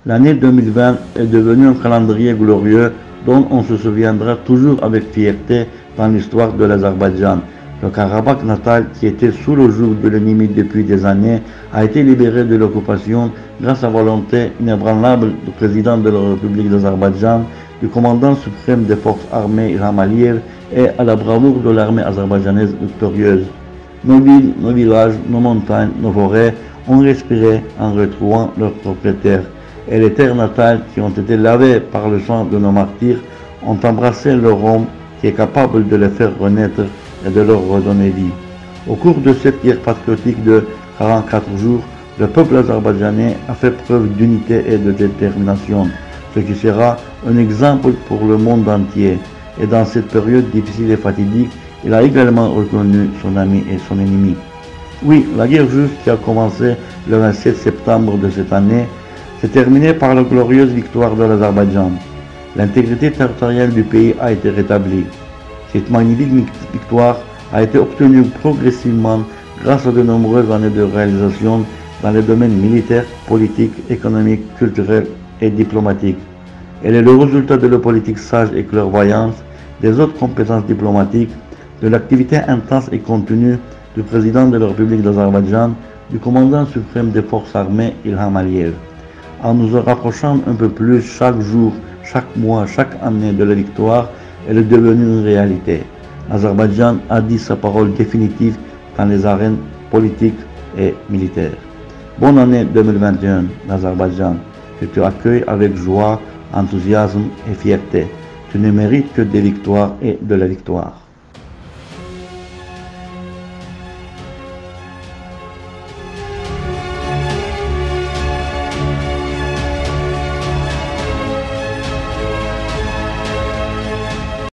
L'année 2020 est devenue un calendrier glorieux dont on se souviendra toujours avec fierté dans l'histoire de l'Azerbaïdjan. Le Karabakh natal, qui était sous le joug de l'ennemi depuis des années, a été libéré de l'occupation grâce à la volonté inébranlable du président de la République d'Azerbaïdjan, du commandant suprême des forces armées Ilham Aliyev et à la bravoure de l'armée azerbaïdjanaise victorieuse. Nos villes, nos villages, nos montagnes, nos forêts ont respiré en retrouvant leurs propriétaires. Et les terres natales qui ont été lavées par le sang de nos martyrs ont embrassé leur homme qui est capable de les faire renaître et de leur redonner vie. Au cours de cette guerre patriotique de 44 jours, le peuple azerbaïdjanais a fait preuve d'unité et de détermination, ce qui sera un exemple pour le monde entier. Et dans cette période difficile et fatidique, il a également reconnu son ami et son ennemi. Oui, la guerre juste qui a commencé le 27 septembre de cette année s'est terminée par la glorieuse victoire de l'Azerbaïdjan. L'intégrité territoriale du pays a été rétablie. Cette magnifique victoire a été obtenue progressivement grâce à de nombreuses années de réalisation dans les domaines militaires, politiques, économiques, culturels et diplomatiques. Elle est le résultat de la politique sage et clairvoyante, des autres compétences diplomatiques, de l'activité intense et continue du président de la République d'Azerbaïdjan, du commandant suprême des forces armées Ilham Aliyev. En nous rapprochant un peu plus chaque jour, chaque mois, chaque année de la victoire, elle est devenue une réalité. L'Azerbaïdjan a dit sa parole définitive dans les arènes politiques et militaires. Bonne année 2021, l'Azerbaïdjan. Je te accueille avec joie, enthousiasme et fierté. Tu ne mérites que des victoires et de la victoire.